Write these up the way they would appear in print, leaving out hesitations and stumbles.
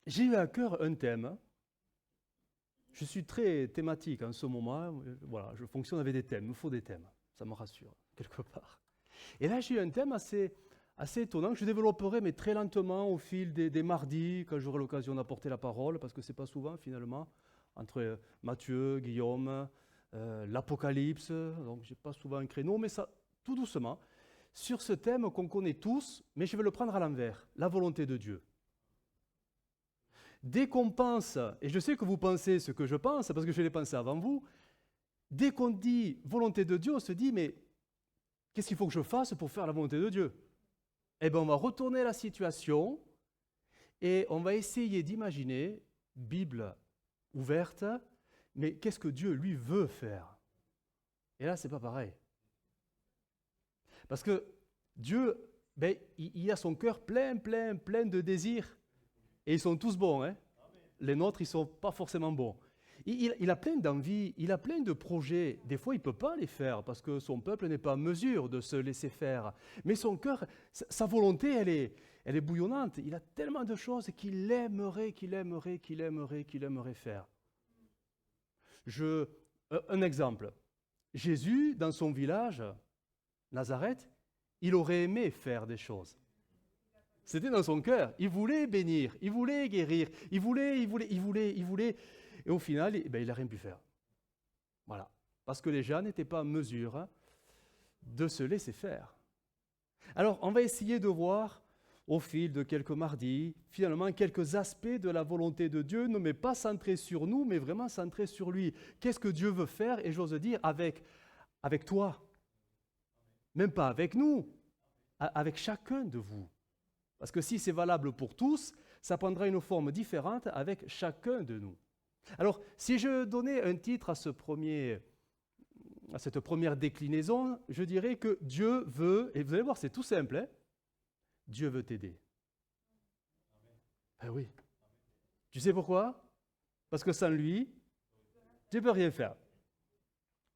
J'ai eu à cœur un thème. Je suis très thématique en ce moment. Voilà, je fonctionne avec des thèmes. Il me faut des thèmes. Ça me rassure, quelque part. Et là, j'ai eu un thème assez étonnant que je développerai, mais très lentement au fil des mardis, quand j'aurai l'occasion d'apporter la parole, parce que ce n'est pas souvent, finalement, entre Matthieu, Guillaume, l'Apocalypse. Donc, je n'ai pas souvent un créneau, mais ça, tout doucement, sur ce thème qu'on connaît tous, mais je vais le prendre à l'envers, la volonté de Dieu. Dès qu'on pense, et je sais que vous pensez ce que je pense, parce que je l'ai pensé avant vous, dès qu'on dit volonté de Dieu, on se dit, mais qu'est-ce qu'il faut que je fasse pour faire la volonté de Dieu? Eh bien, on va retourner la situation et on va essayer d'imaginer, Bible ouverte, mais qu'est-ce que Dieu, lui, veut faire? Et là, c'est pas pareil. Parce que Dieu, ben, il a son cœur plein de désirs. Et ils sont tous bons, hein? Les nôtres, ils ne sont pas forcément bons. Il a plein d'envies, il a plein de projets. Des fois, il ne peut pas les faire parce que son peuple n'est pas en mesure de se laisser faire. Mais son cœur, sa volonté, elle est bouillonnante. Il a tellement de choses qu'il aimerait faire. Un exemple. Jésus, dans son village, Nazareth, il aurait aimé faire des choses. C'était dans son cœur. Il voulait bénir, il voulait guérir, il voulait. Et au final, il n'a rien pu faire. Voilà. Parce que les gens n'étaient pas en mesure de se laisser faire. Alors, on va essayer de voir, au fil de quelques mardis, finalement, quelques aspects de la volonté de Dieu, non mais pas centrés sur nous, mais vraiment centrés sur lui. Qu'est-ce que Dieu veut faire, et j'ose dire, avec toi. Même pas avec nous, avec chacun de vous. Parce que si c'est valable pour tous, ça prendra une forme différente avec chacun de nous. Alors, si je donnais un titre à cette première déclinaison, je dirais que Dieu veut, et vous allez voir, c'est tout simple, hein, Dieu veut t'aider. Ah oui. Tu sais pourquoi? Parce que sans lui, Dieu ne peut rien faire.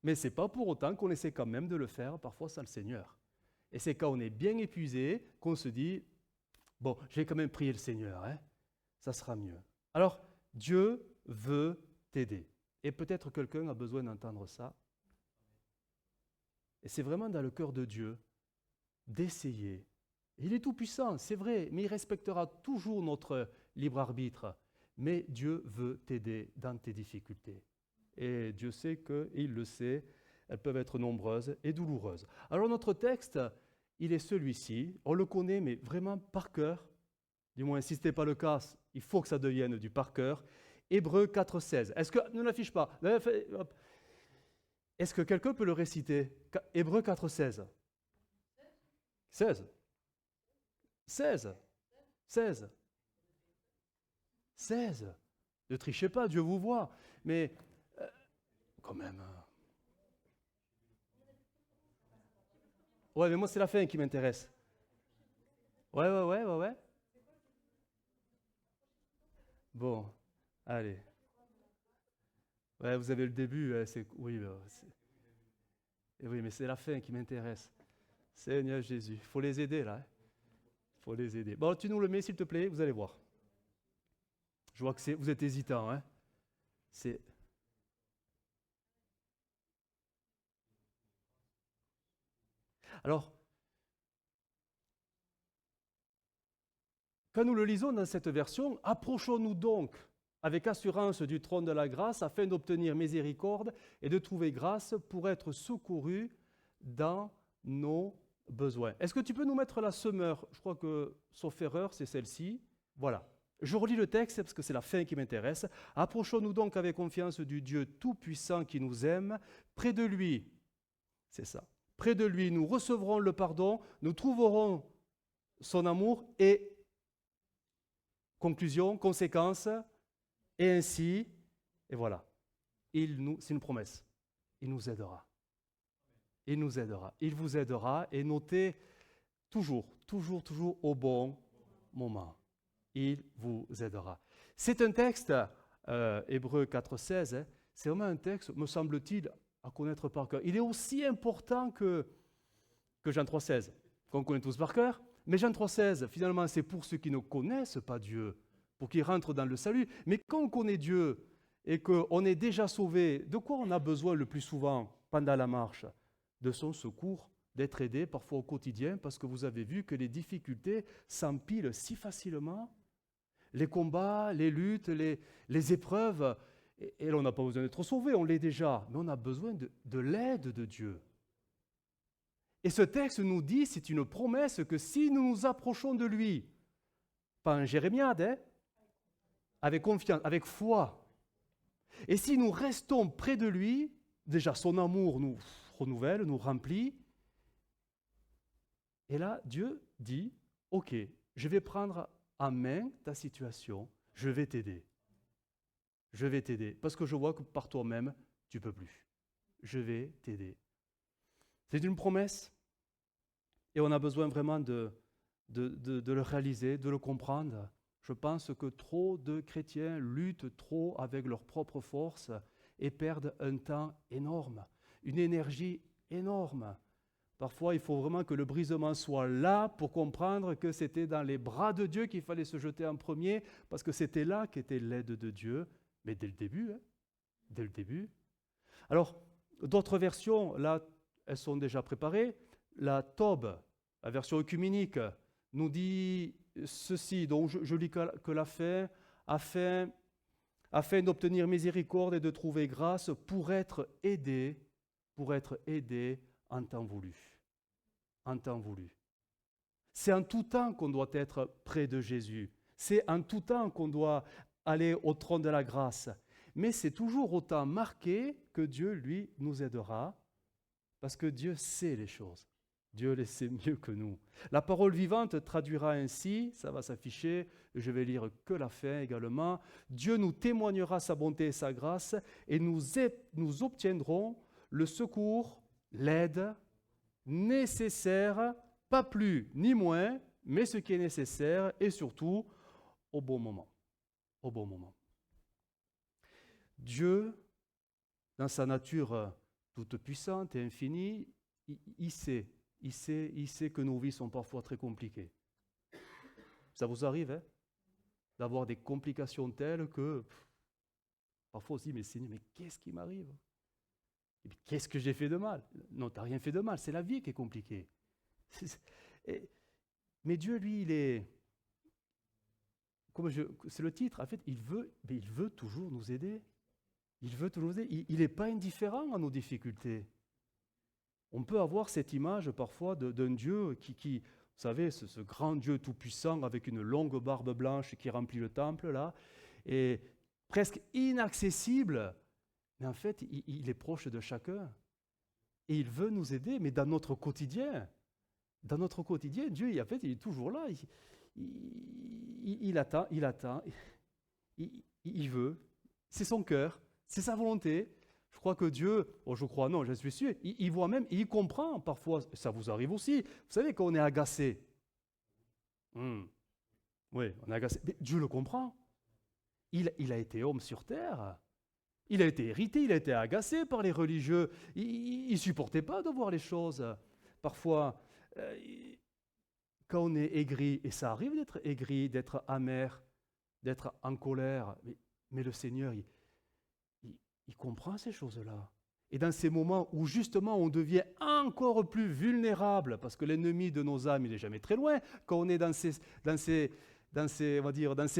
Mais ce n'est pas pour autant qu'on essaie quand même de le faire, parfois sans le Seigneur. Et c'est quand on est bien épuisé qu'on se dit, bon, j'ai quand même prié le Seigneur, hein, ça sera mieux. Alors, Dieu veut t'aider. Et peut-être quelqu'un a besoin d'entendre ça. Et c'est vraiment dans le cœur de Dieu d'essayer. Il est tout-puissant, c'est vrai, mais il respectera toujours notre libre arbitre. Mais Dieu veut t'aider dans tes difficultés. Et Dieu sait qu'il le sait, elles peuvent être nombreuses et douloureuses. Alors notre texte, il est celui-ci. On le connaît, mais vraiment par cœur. Du moins, si ce n'était pas le cas, il faut que ça devienne du par cœur. Hébreux 4,16. Est-ce que, ne l'affiche pas. Est-ce que quelqu'un peut le réciter? Hébreux 4,16. 16. 16. 16. 16. Ne trichez pas, Dieu vous voit. Mais, quand même. Ouais, mais moi, c'est la fin qui m'intéresse. Ouais. Bon, allez. Ouais, vous avez le début, oui, oui, mais c'est la fin qui m'intéresse. Seigneur Jésus, il faut les aider là. Il faut les aider. Bon, tu nous le mets s'il te plaît, vous allez voir. Je vois que vous êtes hésitant, hein. C'est... Alors, quand nous le lisons dans cette version, approchons-nous donc avec assurance du trône de la grâce afin d'obtenir miséricorde et de trouver grâce pour être secourus dans nos besoins. Est-ce que tu peux nous mettre la semeur? Je crois que, sauf erreur, c'est celle-ci. Voilà. Je relis le texte parce que c'est la fin qui m'intéresse. Approchons-nous donc avec confiance du Dieu Tout-Puissant qui nous aime. Près de lui, c'est ça. Près de lui, nous recevrons le pardon, nous trouverons son amour et, conclusion, conséquence, et ainsi, et voilà, c'est une promesse, il nous aidera. Il nous aidera, il vous aidera, et notez toujours au bon moment. Il vous aidera. C'est un texte, Hébreux 4,16, hein, c'est vraiment un texte, me semble-t-il, à connaître par cœur. Il est aussi important que Jean 3,16, qu'on connaît tous par cœur, mais Jean 3,16, finalement, c'est pour ceux qui ne connaissent pas Dieu. pour qu'il rentre dans le salut. Mais quand on connaît Dieu et qu'on est déjà sauvé, de quoi on a besoin le plus souvent pendant la marche? De son secours, d'être aidé parfois au quotidien, parce que vous avez vu que les difficultés s'empilent si facilement. Les combats, les luttes, les épreuves, et on n'a pas besoin d'être sauvé, on l'est déjà, mais on a besoin de l'aide de Dieu. Et ce texte nous dit, c'est une promesse que si nous nous approchons de lui, pas en jérémiade, hein, avec confiance, avec foi, et si nous restons près de lui, déjà son amour nous renouvelle, nous remplit, et là Dieu dit, ok, je vais prendre en main ta situation, je vais t'aider. Je vais t'aider, parce que je vois que par toi-même, tu ne peux plus. Je vais t'aider. C'est une promesse, et on a besoin vraiment de le réaliser, de le comprendre. Je pense que trop de chrétiens luttent trop avec leurs propres forces et perdent un temps énorme, une énergie énorme. Parfois, il faut vraiment que le brisement soit là pour comprendre que c'était dans les bras de Dieu qu'il fallait se jeter en premier, parce que c'était là qu'était l'aide de Dieu, mais dès le début, hein, dès le début. Alors, d'autres versions, là, elles sont déjà préparées. La Tob, la version œcuménique, nous dit ceci, donc je lis que la fin, afin d'obtenir miséricorde et de trouver grâce pour être aidé en temps voulu. En temps voulu. C'est en tout temps qu'on doit être près de Jésus. C'est en tout temps qu'on doit aller au trône de la grâce. Mais c'est toujours au temps marqué que Dieu, lui, nous aidera, parce que Dieu sait les choses. Dieu les sait mieux que nous. La parole vivante traduira ainsi, ça va s'afficher, je vais lire que la fin également. Dieu nous témoignera sa bonté et sa grâce, et nous obtiendrons le secours, l'aide nécessaire, pas plus ni moins, mais ce qui est nécessaire, et surtout au bon moment. Au bon moment. Dieu, dans sa nature toute puissante et infinie, il sait que nos vies sont parfois très compliquées. Ça vous arrive, hein, d'avoir des complications telles que parfois on se dit, mais Seigneur, mais qu'est-ce qui m'arrive? Qu'est-ce que j'ai fait de mal? Non, tu n'as rien fait de mal, c'est la vie qui est compliquée. Mais Dieu, lui, il est... c'est le titre, en fait, il veut toujours nous aider. Il veut toujours nous aider. Il n'est pas indifférent à nos difficultés. On peut avoir cette image parfois d'un Dieu qui vous savez, ce grand Dieu tout-puissant avec une longue barbe blanche qui remplit le temple, là, et presque inaccessible. Mais en fait, il est proche de chacun. Et il veut nous aider, mais dans notre quotidien. Dans notre quotidien, Dieu, en fait, il est toujours là. Il attend, il veut. C'est son cœur, c'est sa volonté. Je crois que Dieu, je crois non, je suis sûr, il voit même, il comprend parfois, ça vous arrive aussi. Vous savez, quand on est agacé, oui, on est agacé, mais Dieu le comprend. Il a été homme sur terre. Il a été irrité, il a été agacé par les religieux. Il ne supportait pas de voir les choses. Parfois, quand on est aigri, et ça arrive d'être aigri, d'être amer, d'être en colère, mais le Seigneur, il comprend ces choses-là. Et dans ces moments où justement on devient encore plus vulnérable, parce que l'ennemi de nos âmes, il n'est jamais très loin, quand on est dans ces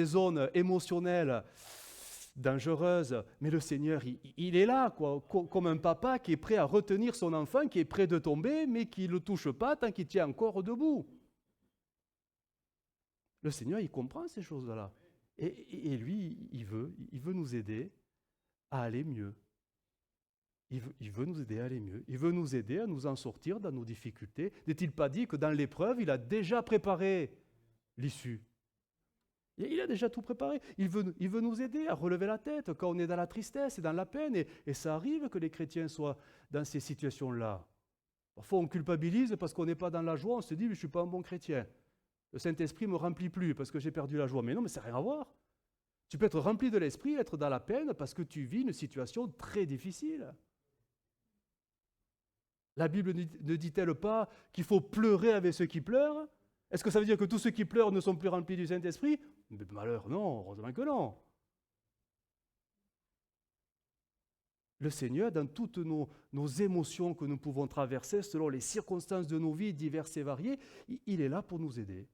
zones émotionnelles dangereuses, mais le Seigneur, il est là, quoi, comme un papa qui est prêt à retenir son enfant, qui est prêt de tomber, mais qui ne le touche pas tant qu'il tient encore debout. Le Seigneur, il comprend ces choses-là. Et lui, il veut nous aider à aller mieux. Il veut nous aider à aller mieux. Il veut nous aider à nous en sortir dans nos difficultés. N'est-il pas dit que dans l'épreuve, il a déjà préparé l'issue? Il a déjà tout préparé. Il veut nous aider à relever la tête quand on est dans la tristesse et dans la peine. Et ça arrive que les chrétiens soient dans ces situations-là. Parfois, on culpabilise parce qu'on n'est pas dans la joie. On se dit, mais je ne suis pas un bon chrétien. Le Saint-Esprit ne me remplit plus parce que j'ai perdu la joie. Mais non, mais ça n'a rien à voir. Tu peux être rempli de l'Esprit, être dans la peine parce que tu vis une situation très difficile. La Bible ne dit-elle pas qu'il faut pleurer avec ceux qui pleurent? Est-ce que ça veut dire que tous ceux qui pleurent ne sont plus remplis du Saint-Esprit? Mais malheur, non, heureusement que non. Le Seigneur, dans toutes nos émotions que nous pouvons traverser, selon les circonstances de nos vies diverses et variées, il est là pour nous aider.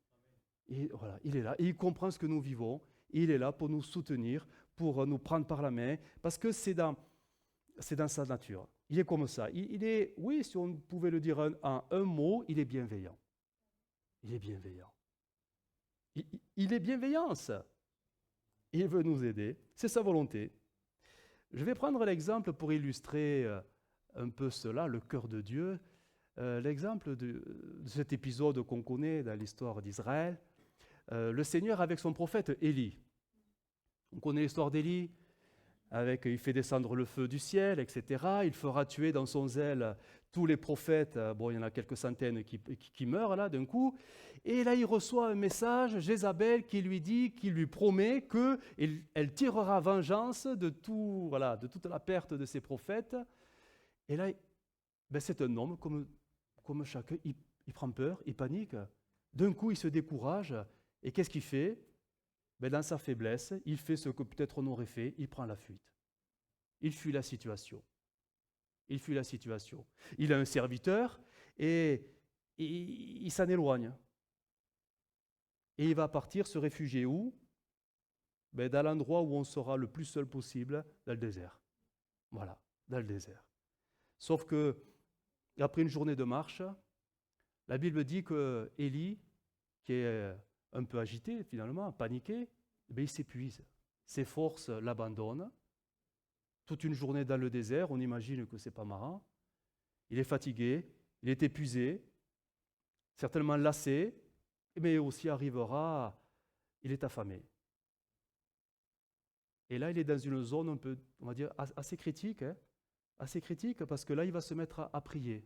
Et voilà, il est là, et il comprend ce que nous vivons, il est là pour nous soutenir, pour nous prendre par la main, parce que c'est dans sa nature. Il est comme ça. Il est, oui, si on pouvait le dire en un mot, il est bienveillant. Il est bienveillant. Il est bienveillance. Il veut nous aider. C'est sa volonté. Je vais prendre l'exemple pour illustrer un peu cela, le cœur de Dieu. L'exemple de cet épisode qu'on connaît dans l'histoire d'Israël. Le Seigneur avec son prophète Élie. On connaît l'histoire d'Élie. Il fait descendre le feu du ciel, etc. Il fera tuer dans son zèle tous les prophètes. Bon, il y en a quelques centaines qui meurent là d'un coup. Et là, il reçoit un message, Jézabel, qui lui promet qu'elle tirera vengeance de toute la perte de ses prophètes. Et là, c'est un homme comme chacun. Il prend peur, il panique. D'un coup, il se décourage. Et qu'est-ce qu'il fait? Dans sa faiblesse, il fait ce que peut-être on aurait fait, il prend la fuite. Il fuit la situation. Il a un serviteur et il s'en éloigne. Et il va partir se réfugier où? Dans l'endroit où on sera le plus seul possible, dans le désert. Voilà, dans le désert. Sauf que, après une journée de marche, la Bible dit que Élie, qui est un peu agité finalement, paniqué, il s'épuise. Ses forces l'abandonnent. Toute une journée dans le désert, on imagine que c'est pas marrant. Il est fatigué, il est épuisé, certainement lassé, mais aussi il est affamé. Et là, il est dans une zone un peu, on va dire, assez critique, parce que là, il va se mettre à prier.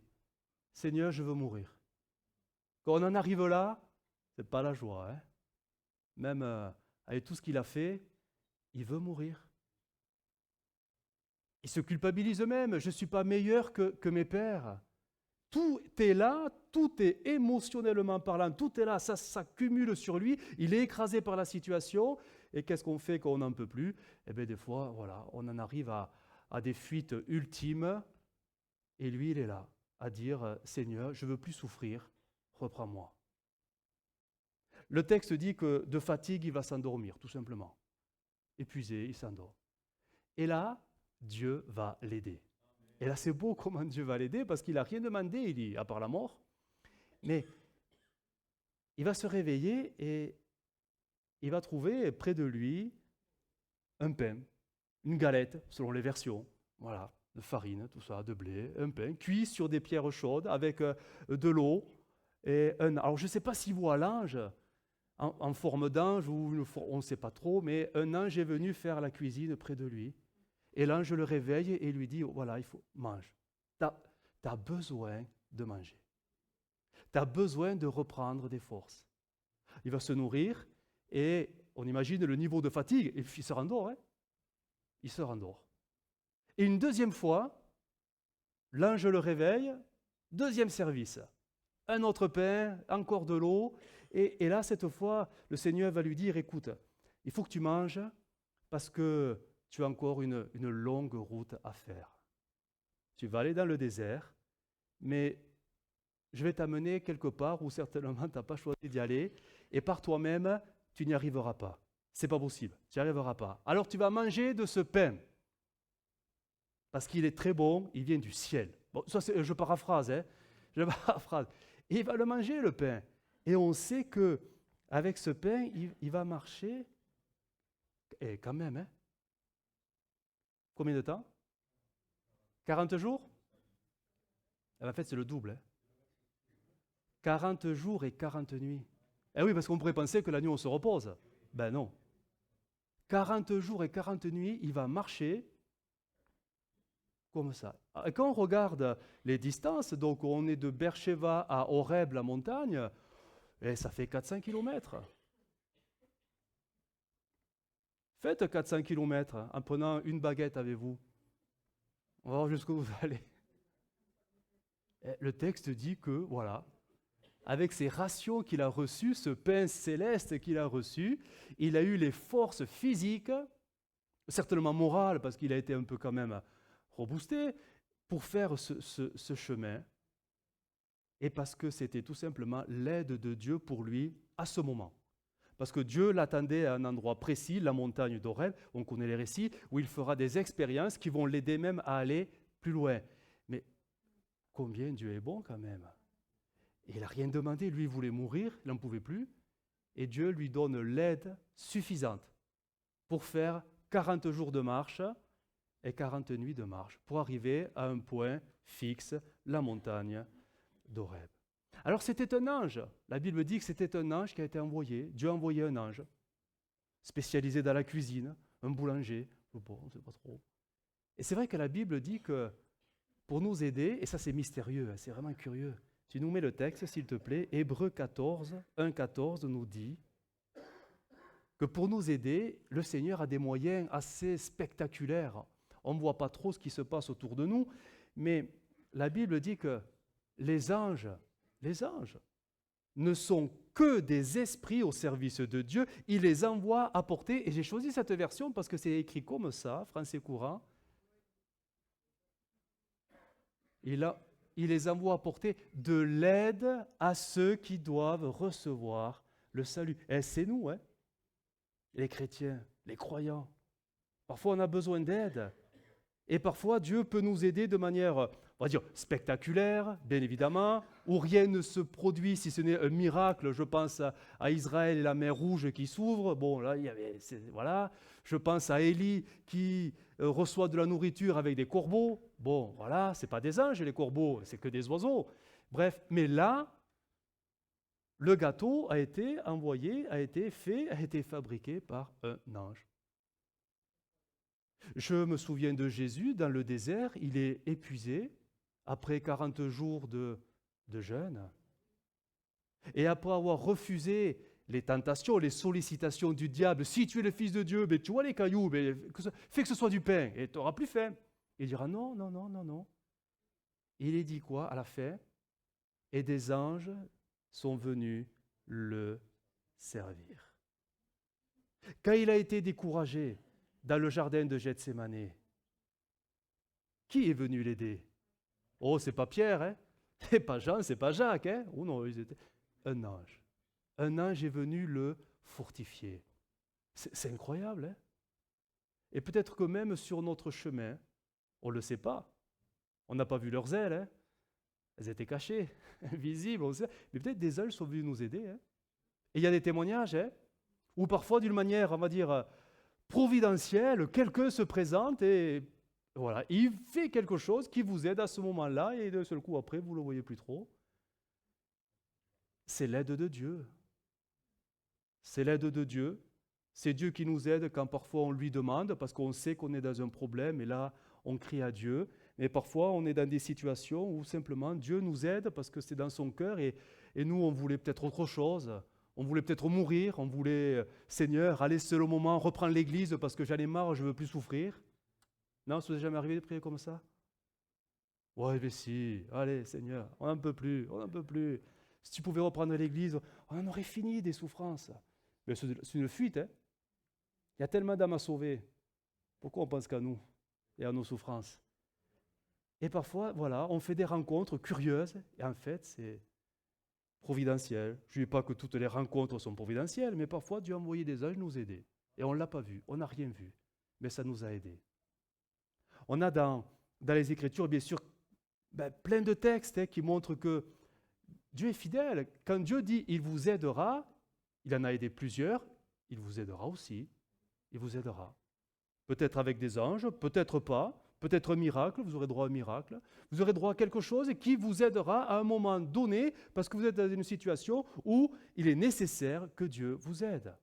Seigneur, je veux mourir. Quand on en arrive là, c'est pas la joie, Même avec tout ce qu'il a fait, il veut mourir. Il se culpabilise même, je ne suis pas meilleur que mes pères. Tout est là, tout est émotionnellement parlant, tout est là, ça s'accumule sur lui, il est écrasé par la situation, et qu'est-ce qu'on fait quand on n'en peut plus? Des fois, on en arrive à des fuites ultimes, et lui, il est là, à dire, Seigneur, je ne veux plus souffrir, reprends-moi. Le texte dit que de fatigue, il va s'endormir, tout simplement. Épuisé, il s'endort. Et là, Dieu va l'aider. Et là, c'est beau comment Dieu va l'aider, parce qu'il n'a rien demandé, à part la mort. Mais il va se réveiller et il va trouver près de lui un pain, une galette, selon les versions, de farine, tout ça, de blé, un pain, cuit sur des pierres chaudes avec de l'eau. Alors, je ne sais pas s'il voit l'ange en forme d'ange, on ne sait pas trop, mais un ange est venu faire la cuisine près de lui. Et l'ange le réveille et lui dit, il faut manger. Tu as besoin de manger. Tu as besoin de reprendre des forces. Il va se nourrir et on imagine le niveau de fatigue. Et il se rendort. Il se rendort. Et une deuxième fois, l'ange le réveille, deuxième service. Un autre pain, encore de l'eau. Et là, cette fois, le Seigneur va lui dire, écoute, il faut que tu manges parce que tu as encore une longue route à faire. Tu vas aller dans le désert, mais je vais t'amener quelque part où certainement tu n'as pas choisi d'y aller, et par toi-même, tu n'y arriveras pas. C'est pas possible, tu n'y arriveras pas. Alors tu vas manger de ce pain, parce qu'il est très bon, il vient du ciel. Bon, ça je paraphrase, Et il va le manger, le pain. Et on sait qu'avec ce pain, il va marcher, et quand même, Combien de temps? 40 jours? En fait, c'est le double. 40 jours et 40 nuits. Eh oui, parce qu'on pourrait penser que la nuit, on se repose. Ben non. 40 jours et 40 nuits, il va marcher comme ça. Et quand on regarde les distances, donc on est de Beersheba à Horeb, la montagne, et ça fait 400 km. Faites 400 km en prenant une baguette avec vous. On va voir jusqu'où vous allez. Et le texte dit que, avec ces rations qu'il a reçues, ce pain céleste qu'il a reçu, il a eu les forces physiques, certainement morales, parce qu'il a été un peu quand même reboosté, pour faire ce chemin, et parce que c'était tout simplement l'aide de Dieu pour lui à ce moment. Parce que Dieu l'attendait à un endroit précis, la montagne d'Horeb, on connaît les récits, où il fera des expériences qui vont l'aider même à aller plus loin. Mais combien Dieu est bon quand même. Et il n'a rien demandé, lui il voulait mourir, il n'en pouvait plus, et Dieu lui donne l'aide suffisante pour faire 40 jours de marche et 40 nuits de marche, pour arriver à un point fixe, la montagne d'Horeb. Alors c'était un ange, la Bible dit que c'était un ange qui a été envoyé, Dieu a envoyé un ange, spécialisé dans la cuisine, un boulanger, bon, on ne sait pas trop. Et c'est vrai que la Bible dit que pour nous aider, et ça c'est mystérieux, c'est vraiment curieux, tu nous mets le texte s'il te plaît, Hébreux 14, 1-14 nous dit que pour nous aider, le Seigneur a des moyens assez spectaculaires. On ne voit pas trop ce qui se passe autour de nous, mais la Bible dit que les anges ne sont que des esprits au service de Dieu. Il les envoie apporter, et j'ai choisi cette version parce que c'est écrit comme ça, français courant. Il les envoie apporter de l'aide à ceux qui doivent recevoir le salut. Et c'est nous, les chrétiens, les croyants. Parfois, on a besoin d'aide. Et parfois, Dieu peut nous aider de manière, on va dire, spectaculaire, bien évidemment, où rien ne se produit si ce n'est un miracle. Je pense à Israël et la mer Rouge qui s'ouvre. Bon, là, voilà. Je pense à Élie qui reçoit de la nourriture avec des corbeaux. Bon, voilà, ce n'est pas des anges, les corbeaux, c'est que des oiseaux. Bref, mais là, le gâteau a été envoyé, a été fait, a été fabriqué par un ange. Je me souviens de Jésus dans le désert, il est épuisé après 40 jours de jeûne. Et après avoir refusé les tentations, les sollicitations du diable, si tu es le Fils de Dieu, tu vois les cailloux, fais que ce soit du pain et tu n'auras plus faim. Il dira non, non, non, non, non. Il est dit quoi à la fin? Et des anges sont venus le servir. Quand il a été découragé dans le jardin de Gethsémane, qui est venu l'aider? Oh, c'est pas Pierre, c'est pas Jean, c'est pas Jacques, Oh non, ils étaient un ange. Un ange est venu le fortifier. C'est incroyable, Et peut-être que même sur notre chemin, on ne le sait pas. On n'a pas vu leurs ailes, Elles étaient cachées, invisibles, on sait. Mais peut-être des anges sont venus nous aider, Et il y a des témoignages, où parfois d'une manière, on va dire, providentielle, quelqu'un se présente et voilà, il fait quelque chose qui vous aide à ce moment-là et d'un seul coup après, vous ne le voyez plus trop. C'est l'aide de Dieu. C'est l'aide de Dieu. C'est Dieu qui nous aide quand parfois on lui demande parce qu'on sait qu'on est dans un problème et là, on crie à Dieu. Mais parfois, on est dans des situations où simplement Dieu nous aide parce que c'est dans son cœur et nous, on voulait peut-être autre chose. On voulait peut-être mourir, on voulait, Seigneur, allez, c'est le moment, reprendre l'église parce que j'en ai marre, je ne veux plus souffrir. Non, ça vous est jamais arrivé de prier comme ça? Ouais, mais si, allez, Seigneur, on n'en peut plus, on n'en peut plus. Si tu pouvais reprendre l'église, on en aurait fini des souffrances. Mais c'est une fuite, Il y a tellement d'âmes à sauver. Pourquoi on pense qu'à nous et à nos souffrances? Et parfois, voilà, on fait des rencontres curieuses, et en fait, c'est providentiel. Je ne dis pas que toutes les rencontres sont providentielles, mais parfois Dieu a envoyé des anges nous aider. Et on ne l'a pas vu, on n'a rien vu, mais ça nous a aidés. On a dans les Écritures, bien sûr, plein de textes qui montrent que Dieu est fidèle. Quand Dieu dit « il vous aidera », il en a aidé plusieurs, il vous aidera aussi, il vous aidera. Peut-être avec des anges, peut-être pas, peut-être un miracle, vous aurez droit à un miracle, vous aurez droit à quelque chose qui vous aidera à un moment donné parce que vous êtes dans une situation où il est nécessaire que Dieu vous aide.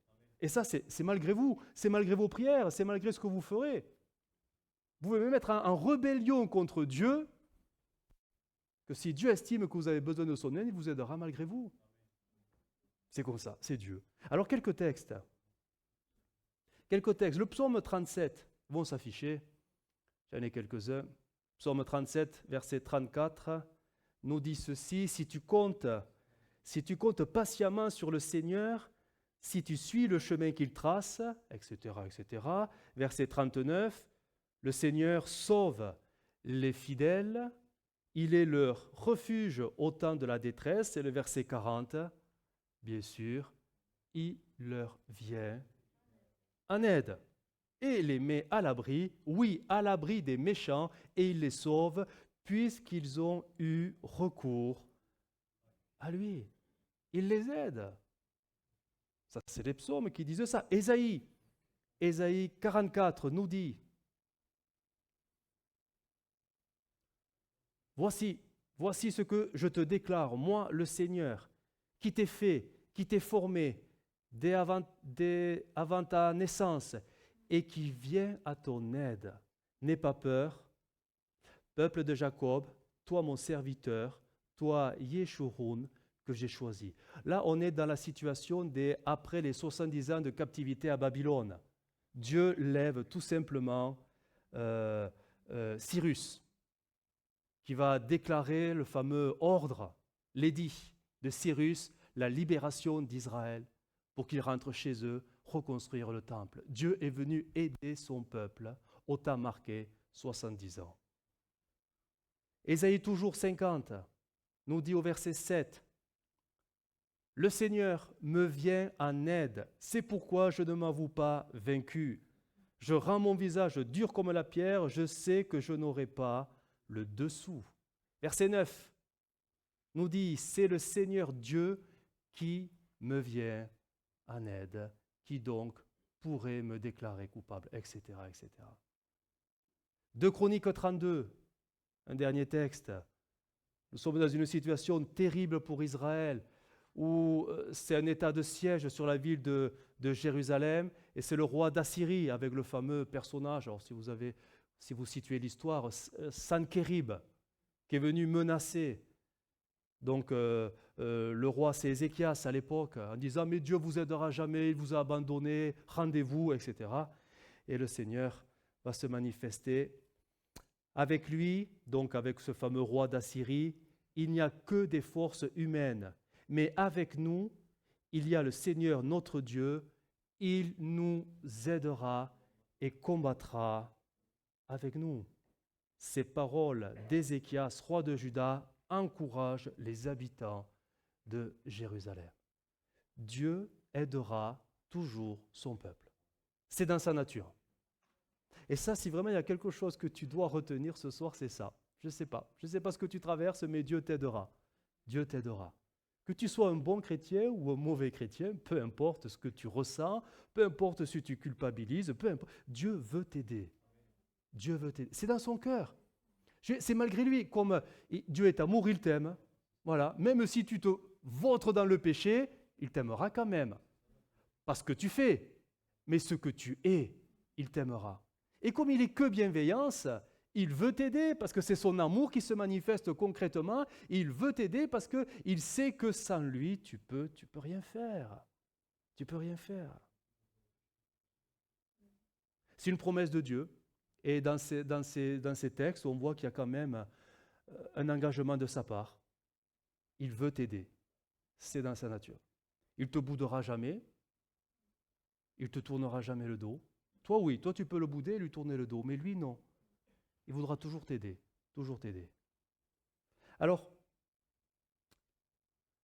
Et ça, c'est malgré vous, c'est malgré vos prières, c'est malgré ce que vous ferez. Vous pouvez même être en rébellion contre Dieu, que si Dieu estime que vous avez besoin de son aide, il vous aidera malgré vous. C'est comme ça, c'est Dieu. Alors quelques textes. Le psaume 37 vont s'afficher. J'en ai quelques-uns. Psaume 37, verset 34, nous dit ceci, « Si tu comptes si tu comptes patiemment sur le Seigneur, si tu suis le chemin qu'il trace, etc., etc. Verset 39, le Seigneur sauve les fidèles, il est leur refuge au temps de la détresse. Et le verset 40, bien sûr, il leur vient en aide et les met à l'abri, oui, à l'abri des méchants, et il les sauve, puisqu'ils ont eu recours à lui. Il les aide. Ça, c'est les psaumes qui disent ça. Ésaïe 44 nous dit, voici ce que je te déclare, moi le Seigneur, qui t'ai fait, qui t'ai formé dès avant ta naissance et qui vient à ton aide. N'aie pas peur, peuple de Jacob, toi mon serviteur, toi Yeshurun, que j'ai choisi. Là, on est dans la situation après les 70 ans de captivité à Babylone. Dieu lève tout simplement Cyrus, qui va déclarer le fameux ordre, l'édit de Cyrus, la libération d'Israël, pour qu'ils rentrent chez eux, reconstruire le temple. Dieu est venu aider son peuple au temps marqué, 70 ans. Ésaïe toujours 50 nous dit au verset 7, « Le Seigneur me vient en aide, c'est pourquoi je ne m'avoue pas vaincu. Je rends mon visage dur comme la pierre, je sais que je n'aurai pas le dessous. » Verset 9 nous dit, « C'est le Seigneur Dieu qui me vient en aide, qui donc pourrait me déclarer coupable, etc. etc. » 2 Chroniques 32, un dernier texte. Nous sommes dans une situation terrible pour Israël, où c'est un état de siège sur la ville de Jérusalem, et c'est le roi d'Assyrie, avec le fameux personnage, alors si vous situez l'histoire, Sanchérib, qui est venu menacer. Donc le roi, c'est Ézéchias à l'époque, en disant « Mais Dieu vous aidera jamais, il vous a abandonné, rendez-vous, etc. » Et le Seigneur va se manifester. Avec lui, donc avec ce fameux roi d'Assyrie, il n'y a que des forces humaines. Mais avec nous, il y a le Seigneur notre Dieu, il nous aidera et combattra avec nous. Ces paroles d'Ézéchias, roi de Juda, encouragent les habitants de Jérusalem. Dieu aidera toujours son peuple. C'est dans sa nature. Et ça, si vraiment il y a quelque chose que tu dois retenir ce soir, c'est ça. Je ne sais pas ce que tu traverses, mais Dieu t'aidera. Dieu t'aidera. Que tu sois un bon chrétien ou un mauvais chrétien, peu importe ce que tu ressens, peu importe si tu culpabilises, peu importe, Dieu veut t'aider. Dieu veut t'aider. C'est dans son cœur. C'est malgré lui. Comme Dieu est amour, il t'aime. Voilà. Même si tu te vautres dans le péché, il t'aimera quand même. Pas ce que tu fais, mais ce que tu es, il t'aimera. Et comme il est que bienveillance, il veut t'aider parce que c'est son amour qui se manifeste concrètement. Il veut t'aider parce qu'il sait que sans lui, tu peux rien faire. Tu peux rien faire. C'est une promesse de Dieu. Et dans ces textes, on voit qu'il y a quand même un engagement de sa part. Il veut t'aider. C'est dans sa nature. Il ne te boudera jamais. Il ne te tournera jamais le dos. Toi, oui, toi tu peux le bouder et lui tourner le dos, mais lui, non. Il voudra toujours t'aider, toujours t'aider. Alors,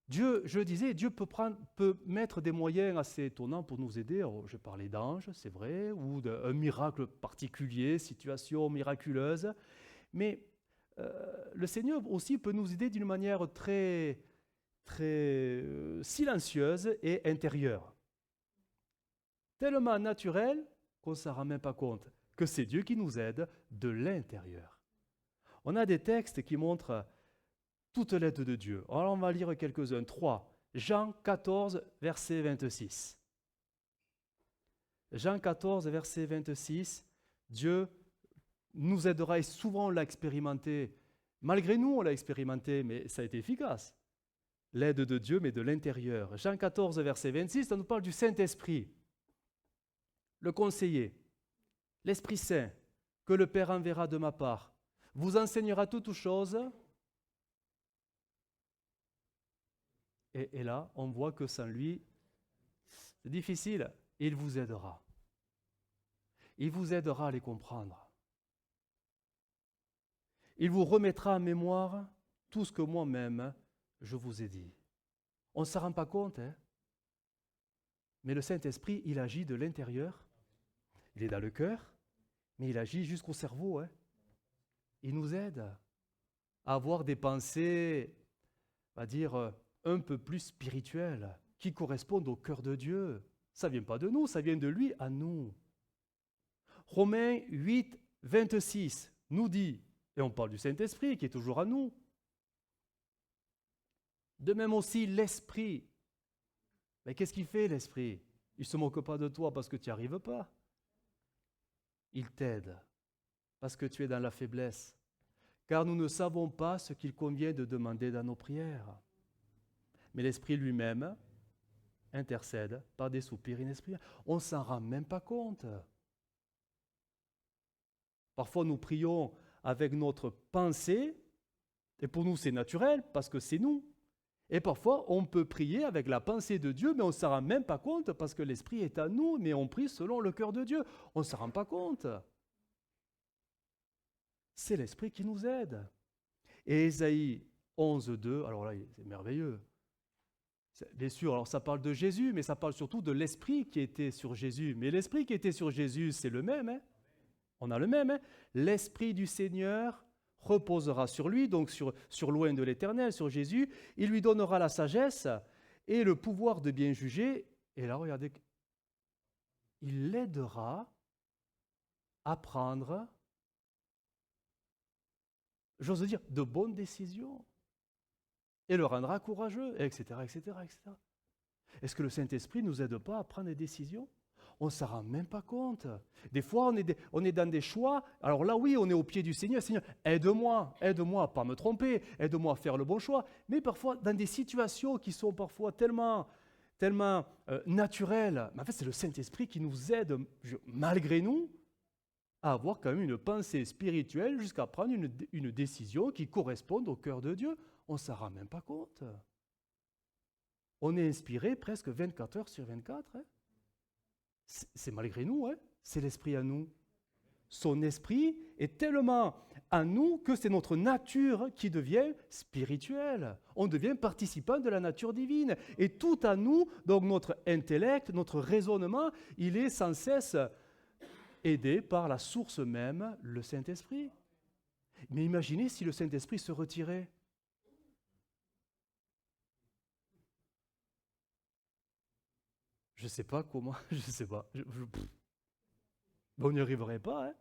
Dieu, je le disais, Dieu peut mettre des moyens assez étonnants pour nous aider. Alors, je parlais d'anges, c'est vrai, ou d'un miracle particulier, situation miraculeuse, mais le Seigneur aussi peut nous aider d'une manière très, très silencieuse et intérieure. Tellement naturelle qu'on ne s'en rend même pas compte, que c'est Dieu qui nous aide de l'intérieur. On a des textes qui montrent toute l'aide de Dieu. Alors on va lire quelques-uns. 3. Jean 14, verset 26. Jean 14, verset 26. Dieu nous aidera, et souvent on l'a expérimenté. Malgré nous, on l'a expérimenté, mais ça a été efficace. L'aide de Dieu, mais de l'intérieur. Jean 14, verset 26, ça nous parle du Saint-Esprit, le conseiller, l'Esprit Saint, que le Père enverra de ma part, vous enseignera toutes choses Et là, on voit que sans lui, c'est difficile. Il vous aidera. Il vous aidera à les comprendre. Il vous remettra en mémoire tout ce que moi-même, je vous ai dit. On ne s'en rend pas compte, hein? Mais le Saint-Esprit, il agit de l'intérieur. Il est dans le cœur, mais il agit jusqu'au cerveau, hein? Il nous aide à avoir des pensées, on va dire, un peu plus spirituelles, qui correspondent au cœur de Dieu. Ça ne vient pas de nous, ça vient de lui à nous. Romains 8, 26 nous dit, et on parle du Saint-Esprit qui est toujours à nous, de même aussi l'Esprit. Mais qu'est-ce qu'il fait l'Esprit? Il ne se moque pas de toi parce que tu n'y arrives pas. Il t'aide parce que tu es dans la faiblesse. Car nous ne savons pas ce qu'il convient de demander dans nos prières. Mais l'Esprit lui-même intercède par des soupirs inexprimables. On ne s'en rend même pas compte. Parfois nous prions avec notre pensée, et pour nous c'est naturel parce que c'est nous. Et parfois on peut prier avec la pensée de Dieu, mais on ne s'en rend même pas compte parce que l'Esprit est à nous, mais on prie selon le cœur de Dieu. On ne s'en rend pas compte. C'est l'Esprit qui nous aide. Et Ésaïe 11, 2, alors là c'est merveilleux. Bien sûr, alors ça parle de Jésus, mais ça parle surtout de l'Esprit qui était sur Jésus. Mais l'Esprit qui était sur Jésus, c'est le même, hein? On a le même, hein? L'Esprit du Seigneur reposera sur lui, donc sur loin de l'Éternel, sur Jésus. Il lui donnera la sagesse et le pouvoir de bien juger. Et là, regardez, il l'aidera à prendre, j'ose dire, de bonnes décisions. Et le rendra courageux, etc., etc., etc. Est-ce que le Saint-Esprit ne nous aide pas à prendre des décisions? On ne s'en rend même pas compte. Des fois, on est dans des choix. Alors là, oui, on est au pied du Seigneur. Seigneur, aide-moi à ne pas me tromper, aide-moi à faire le bon choix. Mais parfois, dans des situations qui sont parfois tellement naturelles, mais en fait, c'est le Saint-Esprit qui nous aide, malgré nous, à avoir quand même une pensée spirituelle jusqu'à prendre une décision qui corresponde au cœur de Dieu. On ne s'en rend même pas compte. On est inspiré presque 24 heures sur 24. Hein? C'est malgré nous, hein? C'est l'Esprit à nous. Son Esprit est tellement à nous que c'est notre nature qui devient spirituelle. On devient participant de la nature divine. Et tout à nous, donc notre intellect, notre raisonnement, il est sans cesse aidé par la source même, le Saint-Esprit. Mais imaginez si le Saint-Esprit se retirait. Je ne sais pas comment, je ne sais pas. On n'y arriverait pas, hein?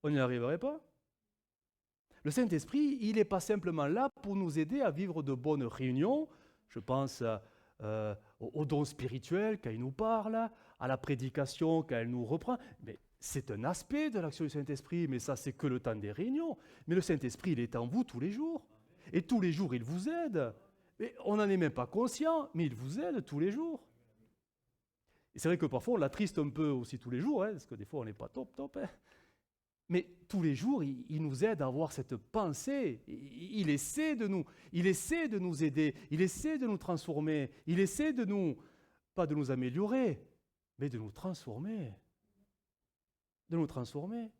On n'y arriverait pas. Le Saint-Esprit, il n'est pas simplement là pour nous aider à vivre de bonnes réunions. Je pense aux dons spirituels quand il nous parle, à la prédication quand elle nous reprend. Mais c'est un aspect de l'action du Saint-Esprit, mais ça, c'est que le temps des réunions. Mais le Saint-Esprit, il est en vous tous les jours. Et tous les jours, il vous aide. Et on n'en est même pas conscient, mais il vous aide tous les jours. Et c'est vrai que parfois, on l'attriste un peu aussi tous les jours, hein, parce que des fois, on n'est pas top. Hein. Mais tous les jours, il nous aide à avoir cette pensée. Il essaie de nous aider, il essaie de nous transformer, il essaie de nous, pas de nous améliorer, mais de nous transformer. De nous transformer.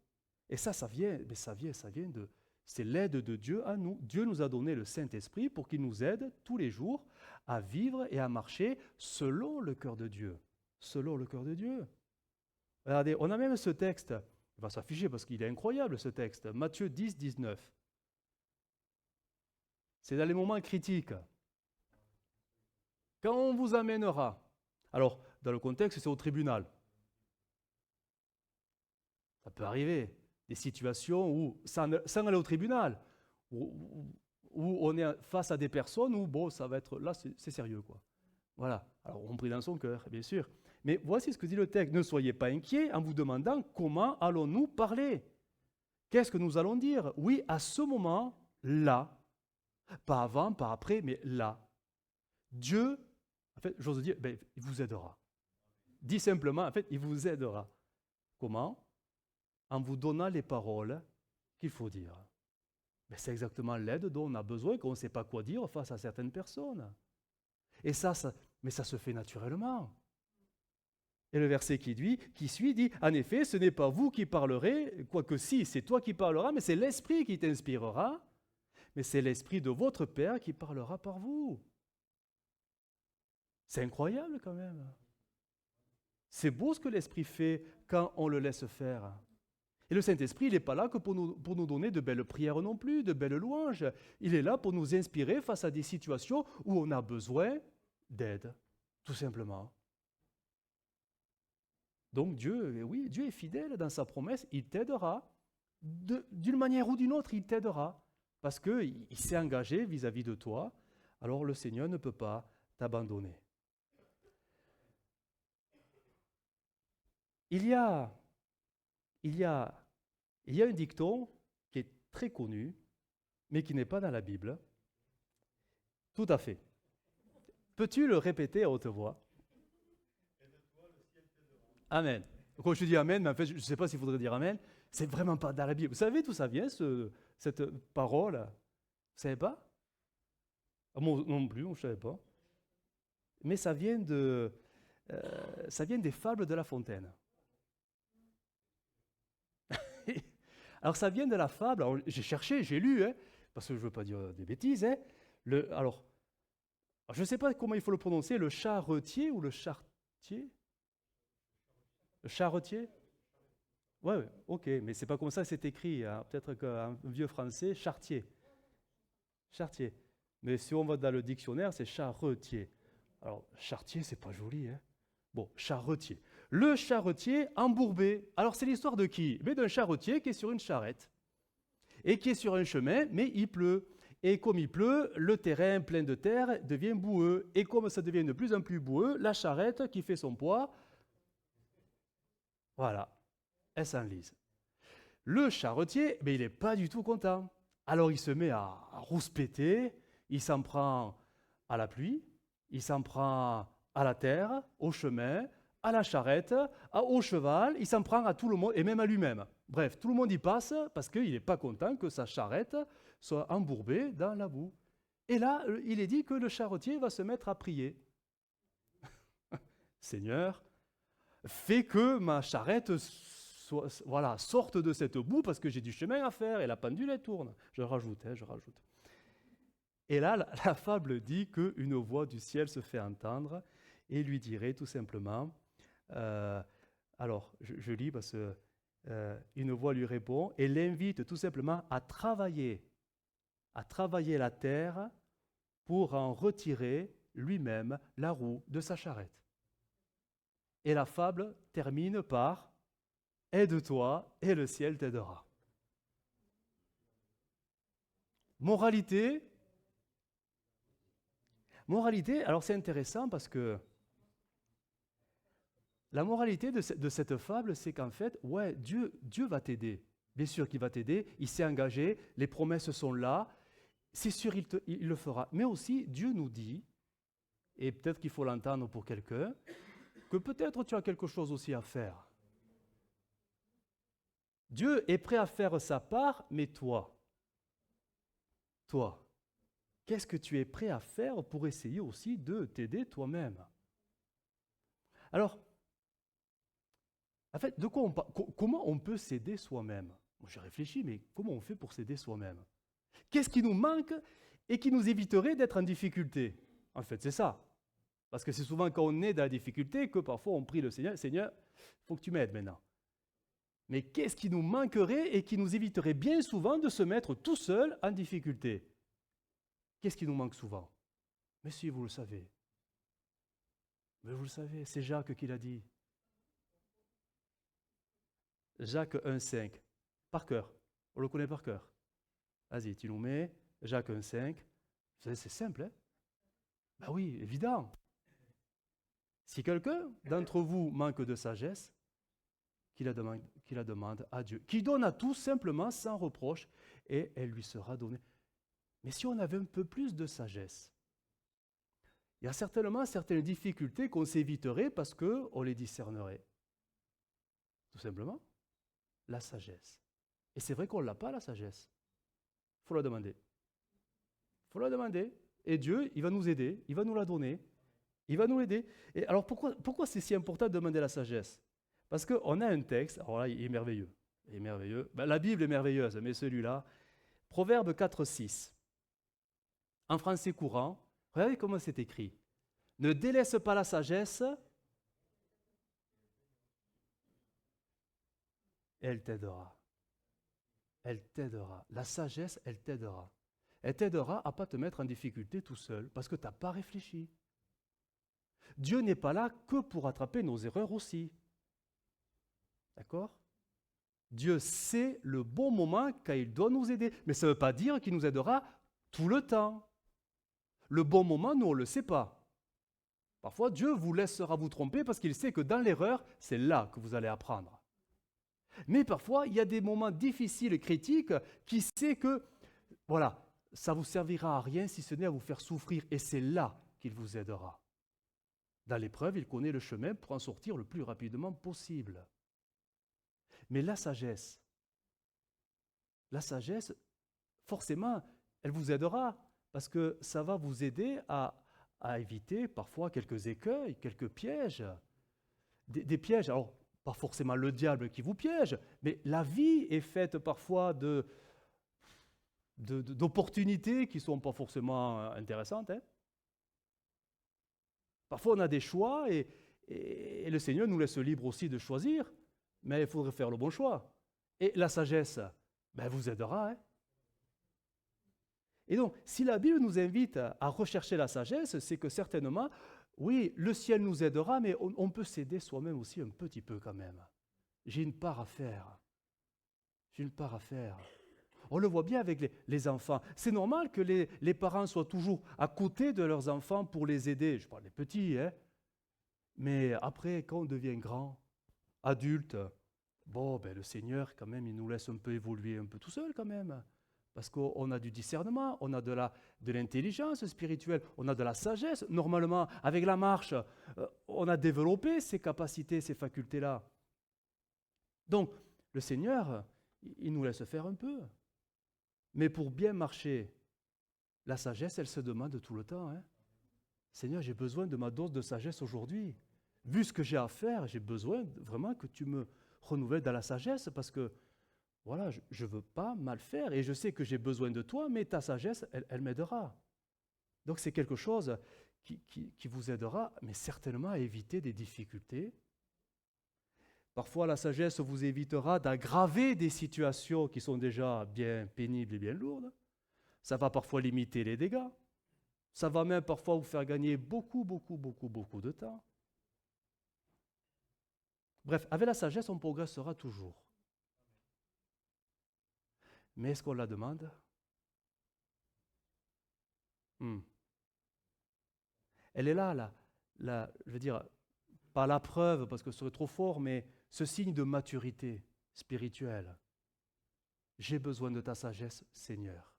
Et ça vient de... C'est l'aide de Dieu à nous. Dieu nous a donné le Saint-Esprit pour qu'il nous aide tous les jours à vivre et à marcher selon le cœur de Dieu. Selon le cœur de Dieu. Regardez, on a même ce texte. Il va s'afficher parce qu'il est incroyable ce texte. Matthieu 10, 19. C'est dans les moments critiques. Quand on vous amènera, alors dans le contexte c'est au tribunal. Ça peut arriver, des situations où, sans aller au tribunal, où on est face à des personnes où, bon, ça va être, là c'est sérieux quoi. Voilà, alors on prie dans son cœur, bien sûr. Mais voici ce que dit le texte. Ne soyez pas inquiets en vous demandant comment allons-nous parler. Qu'est-ce que nous allons dire? Oui, à ce moment, là, pas avant, pas après, mais là. Dieu, en fait, j'ose dire, il vous aidera. Dit simplement, en fait, il vous aidera. Comment? En vous donnant les paroles qu'il faut dire. C'est exactement l'aide dont on a besoin quand on ne sait pas quoi dire face à certaines personnes. Et mais ça se fait naturellement. Et le verset qui suit dit, en effet, ce n'est pas vous qui parlerez, quoique si, c'est toi qui parleras, mais c'est l'Esprit qui t'inspirera, mais c'est l'Esprit de votre Père qui parlera par vous. C'est incroyable quand même. C'est beau ce que l'Esprit fait quand on le laisse faire. Et le Saint-Esprit, il n'est pas là que pour nous donner de belles prières non plus, de belles louanges. Il est là pour nous inspirer face à des situations où on a besoin d'aide, tout simplement. Donc Dieu, oui, Dieu est fidèle dans sa promesse, il t'aidera. D'une manière ou d'une autre, il t'aidera. Parce qu'il s'est engagé vis-à-vis de toi, alors le Seigneur ne peut pas t'abandonner. Il y a un dicton qui est très connu, mais qui n'est pas dans la Bible. Tout à fait. Peux-tu le répéter à haute voix? Amen. Quand je dis Amen, mais en fait, je ne sais pas s'il faudrait dire Amen, c'est vraiment pas dans la Bible. Vous savez d'où ça vient, cette parole? Vous ne savez pas? Moi non plus, je ne savais pas. Mais ça vient des fables de La Fontaine. Alors ça vient de la fable, alors, j'ai cherché, j'ai lu, parce que je ne veux pas dire des bêtises. Alors, je ne sais pas comment il faut le prononcer, le charretier ou le chartier? Le charretier? Ouais, ok, mais c'est pas comme ça que c'est écrit. Hein. Peut-être qu'un vieux français, chartier. Chartier. Mais si on va dans le dictionnaire, c'est charretier. Alors, chartier, c'est pas joli, hein. Bon, charretier. Le charretier embourbé. Alors, c'est l'histoire de qui? Mais d'un charretier qui est sur une charrette et qui est sur un chemin, mais il pleut. Et comme il pleut, le terrain plein de terre devient boueux. Et comme ça devient de plus en plus boueux, la charrette qui fait son poids, voilà, elle s'enlise. Le charretier, mais il n'est pas du tout content. Alors il se met à rouspéter, il s'en prend à la pluie, il s'en prend à la terre, au chemin, à la charrette, au cheval, il s'en prend à tout le monde et même à lui-même. Bref, tout le monde y passe parce qu'il n'est pas content que sa charrette soit embourbée dans la boue. Et là, il est dit que le charretier va se mettre à prier. Seigneur, fais que ma charrette sorte de cette boue parce que j'ai du chemin à faire et la pendule elle tourne. Je rajoute. Et là, la fable dit qu'une voix du ciel se fait entendre et lui dirait tout simplement, alors je lis parce que une voix lui répond et l'invite tout simplement à travailler la terre pour en retirer lui-même la roue de sa charrette. Et la fable termine par « Aide-toi et le ciel t'aidera ». Moralité, alors c'est intéressant parce que la moralité de cette fable, c'est qu'en fait, ouais, Dieu va t'aider. Bien sûr qu'il va t'aider, il s'est engagé, les promesses sont là, c'est sûr il le fera. Mais aussi, Dieu nous dit, et peut-être qu'il faut l'entendre pour quelqu'un, que peut-être tu as quelque chose aussi à faire. Dieu est prêt à faire sa part, mais toi, qu'est-ce que tu es prêt à faire pour essayer aussi de t'aider toi-même? Alors, en fait, comment on peut s'aider soi-même? Moi, j'ai réfléchi, mais comment on fait pour s'aider soi-même? Qu'est-ce qui nous manque et qui nous éviterait d'être en difficulté? En fait, c'est ça. Parce que c'est souvent quand on est dans la difficulté que parfois on prie le Seigneur, Seigneur, il faut que tu m'aides maintenant. Mais qu'est-ce qui nous manquerait et qui nous éviterait bien souvent de se mettre tout seul en difficulté? Qu'est-ce qui nous manque souvent? Mais si, vous le savez. Mais vous le savez, c'est Jacques qui l'a dit. Jacques 1,5. Par cœur. On le connaît par cœur. Vas-y, tu nous mets Jacques 1,5. C'est simple, hein? Ben oui, évident. Si quelqu'un d'entre vous manque de sagesse, qu'il la demande à Dieu, qui donne à tous simplement sans reproche, et elle lui sera donnée. Mais si on avait un peu plus de sagesse, il y a certainement certaines difficultés qu'on s'éviterait parce qu'on les discernerait. Tout simplement, la sagesse. Et c'est vrai qu'on ne l'a pas, la sagesse. Il faut la demander. Il faut la demander. Et Dieu, il va nous aider, il va nous la donner, il va nous aider. Et alors pourquoi c'est si important de demander la sagesse? Parce qu'on a un texte, alors là, il est merveilleux. Il est merveilleux. Ben, la Bible est merveilleuse, mais celui-là, Proverbe 4:6. En français courant, regardez comment c'est écrit. Ne délaisse pas la sagesse, elle t'aidera. Elle t'aidera. La sagesse, elle t'aidera. Elle t'aidera à ne pas te mettre en difficulté tout seul, parce que tu n'as pas réfléchi. Dieu n'est pas là que pour attraper nos erreurs aussi. D'accord? Dieu sait le bon moment quand il doit nous aider. Mais ça ne veut pas dire qu'il nous aidera tout le temps. Le bon moment, nous, on ne le sait pas. Parfois, Dieu vous laissera vous tromper parce qu'il sait que dans l'erreur, c'est là que vous allez apprendre. Mais parfois, il y a des moments difficiles et critiques qui sait que, voilà, ça ne vous servira à rien si ce n'est à vous faire souffrir. Et c'est là qu'il vous aidera. Dans l'épreuve, il connaît le chemin pour en sortir le plus rapidement possible. Mais la sagesse, forcément, elle vous aidera parce que ça va vous aider à éviter parfois quelques écueils, quelques pièges. Des pièges, alors pas forcément le diable qui vous piège, mais la vie est faite parfois d'opportunités qui ne sont pas forcément intéressantes. Hein. Parfois on a des choix et le Seigneur nous laisse libre aussi de choisir, mais il faudrait faire le bon choix. Et la sagesse, vous aidera. Hein. Et donc, si la Bible nous invite à rechercher la sagesse, c'est que certainement, oui, le ciel nous aidera, mais on peut s'aider soi-même aussi un petit peu quand même. J'ai une part à faire. On le voit bien avec les enfants. C'est normal que les parents soient toujours à côté de leurs enfants pour les aider. Je parle des petits, hein. Mais après, quand on devient grand, adulte, le Seigneur, quand même, il nous laisse un peu évoluer un peu tout seul quand même. Parce qu'on a du discernement, on a de l'intelligence spirituelle, on a de la sagesse. Normalement, avec la marche, on a développé ces capacités, ces facultés-là. Donc, le Seigneur, il nous laisse faire un peu. Mais pour bien marcher, la sagesse, elle se demande tout le temps. Hein. Seigneur, j'ai besoin de ma dose de sagesse aujourd'hui. Vu ce que j'ai à faire, j'ai besoin vraiment que tu me renouvelles dans la sagesse parce que voilà, je ne veux pas mal faire et je sais que j'ai besoin de toi, mais ta sagesse, elle m'aidera. Donc c'est quelque chose qui vous aidera, mais certainement à éviter des difficultés. Parfois, la sagesse vous évitera d'aggraver des situations qui sont déjà bien pénibles et bien lourdes. Ça va parfois limiter les dégâts. Ça va même parfois vous faire gagner beaucoup de temps. Bref, avec la sagesse, on progressera toujours. Mais est-ce qu'on la demande? Elle est là, je veux dire, pas la preuve parce que ce serait trop fort, mais ce signe de maturité spirituelle. J'ai besoin de ta sagesse, Seigneur.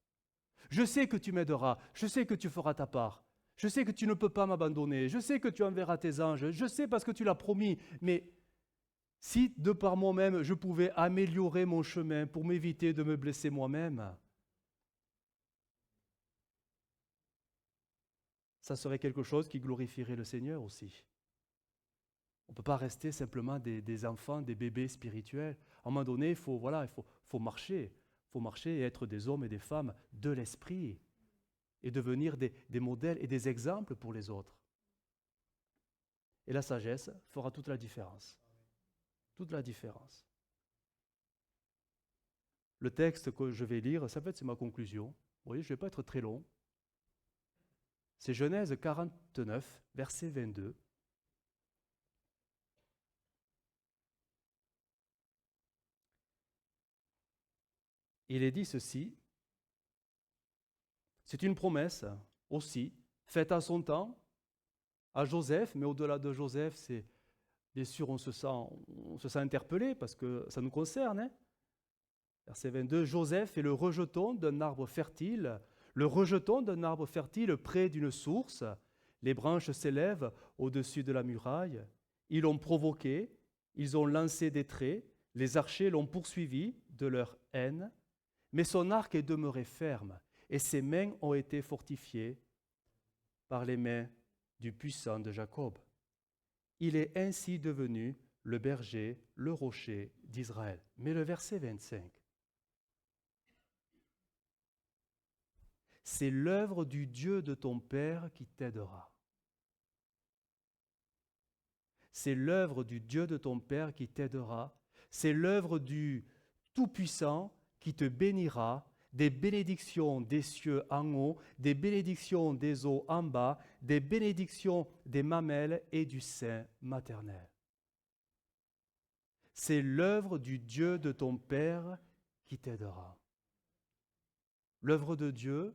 Je sais que tu m'aideras, je sais que tu feras ta part, je sais que tu ne peux pas m'abandonner, je sais que tu enverras tes anges, je sais parce que tu l'as promis, mais si de par moi-même je pouvais améliorer mon chemin pour m'éviter de me blesser moi-même, ça serait quelque chose qui glorifierait le Seigneur aussi. On ne peut pas rester simplement des enfants, des bébés spirituels. À un moment donné, il faut marcher. Il faut marcher et être des hommes et des femmes de l'esprit et devenir des modèles et des exemples pour les autres. Et la sagesse fera toute la différence. Toute la différence. Le texte que je vais lire, c'est ma conclusion. Vous voyez, je ne vais pas être très long. C'est Genèse 49, verset 22. Il est dit ceci, c'est une promesse aussi, faite à son temps, à Joseph, mais au-delà de Joseph, c'est bien sûr on se sent interpellé parce que ça nous concerne. Hein. Verset 22, Joseph est le rejeton d'un arbre fertile, près d'une source. Les branches s'élèvent au-dessus de la muraille. Ils l'ont provoqué, ils ont lancé des traits, les archers l'ont poursuivi de leur haine. Mais son arc est demeuré ferme, et ses mains ont été fortifiées. par les mains du puissant de Jacob. Il est ainsi devenu le berger, le rocher d'Israël. Mais le verset 25, c'est l'œuvre du Dieu de ton Père qui t'aidera. C'est l'œuvre du Dieu de ton Père qui t'aidera. C'est l'œuvre du Tout-Puissant qui te bénira, des bénédictions des cieux en haut, des bénédictions des eaux en bas, des bénédictions des mamelles et du sein maternel. C'est l'œuvre du Dieu de ton Père qui t'aidera. L'œuvre de Dieu,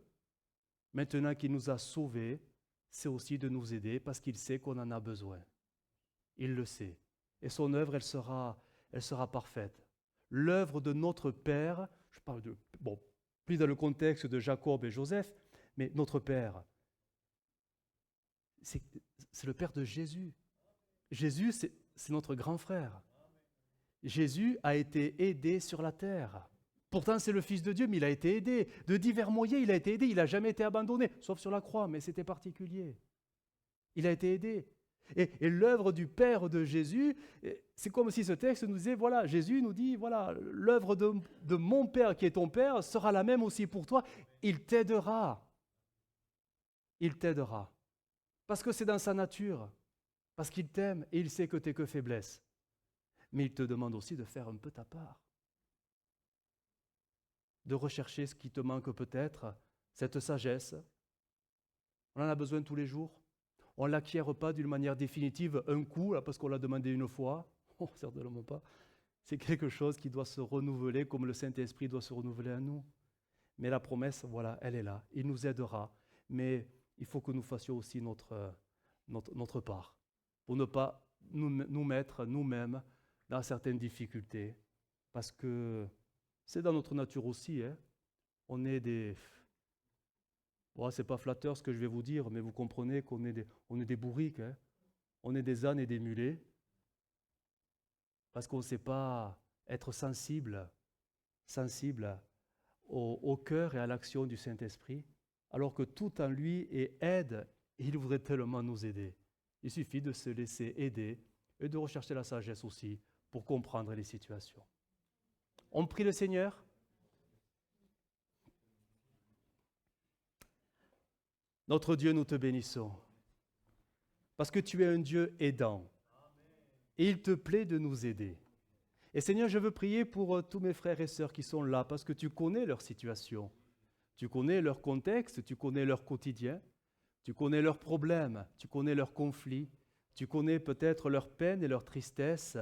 maintenant qu'il nous a sauvés, c'est aussi de nous aider parce qu'il sait qu'on en a besoin. Il le sait. Et son œuvre, elle sera parfaite. L'œuvre de notre Père, je parle de, plus dans le contexte de Jacob et Joseph, mais notre Père, c'est le Père de Jésus. Jésus, c'est notre grand frère. Jésus a été aidé sur la terre. Pourtant, c'est le Fils de Dieu, mais il a été aidé. De divers moyens, il a été aidé. Il n'a jamais été abandonné, sauf sur la croix, mais c'était particulier. Il a été aidé. Et l'œuvre du Père de Jésus, c'est comme si ce texte nous disait, voilà, Jésus nous dit, voilà, l'œuvre de mon Père qui est ton Père sera la même aussi pour toi. Il t'aidera. Il t'aidera. Parce que c'est dans sa nature. Parce qu'il t'aime et il sait que tu n'es que faiblesse. Mais il te demande aussi de faire un peu ta part. De rechercher ce qui te manque peut-être, cette sagesse. On en a besoin tous les jours. On ne l'acquiert pas d'une manière définitive un coup, là, parce qu'on l'a demandé une fois. Oh, certainement pas. C'est quelque chose qui doit se renouveler comme le Saint-Esprit doit se renouveler à nous. Mais la promesse, voilà, elle est là. Il nous aidera. Mais il faut que nous fassions aussi notre part pour ne pas nous mettre nous-mêmes dans certaines difficultés. Parce que c'est dans notre nature aussi. Hein. On est des... Bon, ce n'est pas flatteur ce que je vais vous dire, mais vous comprenez qu'on est des bourriques. Hein. On est des ânes et des mulets. Parce qu'on ne sait pas être sensible au cœur et à l'action du Saint-Esprit, alors que tout en lui est aide, et il voudrait tellement nous aider. Il suffit de se laisser aider et de rechercher la sagesse aussi pour comprendre les situations. On prie le Seigneur. Notre Dieu, nous te bénissons, parce que tu es un Dieu aidant, et il te plaît de nous aider. Et Seigneur, je veux prier pour tous mes frères et sœurs qui sont là, parce que tu connais leur situation, tu connais leur contexte, tu connais leur quotidien, tu connais leurs problèmes, tu connais leurs conflits, tu connais peut-être leur peine et leur tristesse,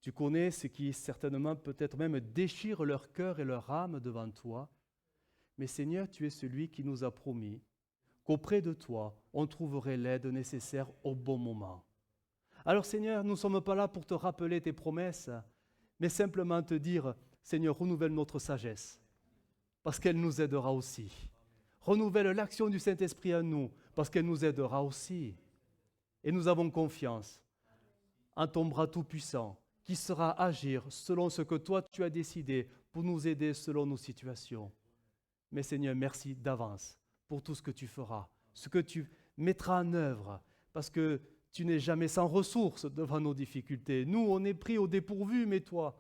tu connais ce qui certainement peut-être même déchire leur cœur et leur âme devant toi. Mais Seigneur, tu es celui qui nous a promis qu'auprès de toi, on trouverait l'aide nécessaire au bon moment. Alors Seigneur, nous ne sommes pas là pour te rappeler tes promesses, mais simplement te dire, Seigneur, renouvelle notre sagesse, parce qu'elle nous aidera aussi. Renouvelle l'action du Saint-Esprit en nous, parce qu'elle nous aidera aussi. Et nous avons confiance en ton bras tout-puissant, qui sera agir selon ce que toi tu as décidé pour nous aider selon nos situations. Mais Seigneur, merci d'avance pour tout ce que tu feras, ce que tu mettras en œuvre, parce que tu n'es jamais sans ressources devant nos difficultés. Nous, on est pris au dépourvu, mais toi,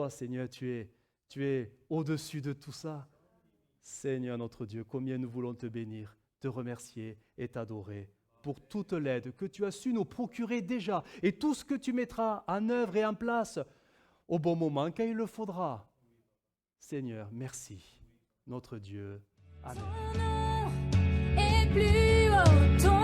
Seigneur, tu es au-dessus de tout ça. Seigneur notre Dieu, combien nous voulons te bénir, te remercier et t'adorer pour toute l'aide que tu as su nous procurer déjà et tout ce que tu mettras en œuvre et en place au bon moment, quand il le faudra. Seigneur, merci, notre Dieu. Amen. Ton nom est plus haut,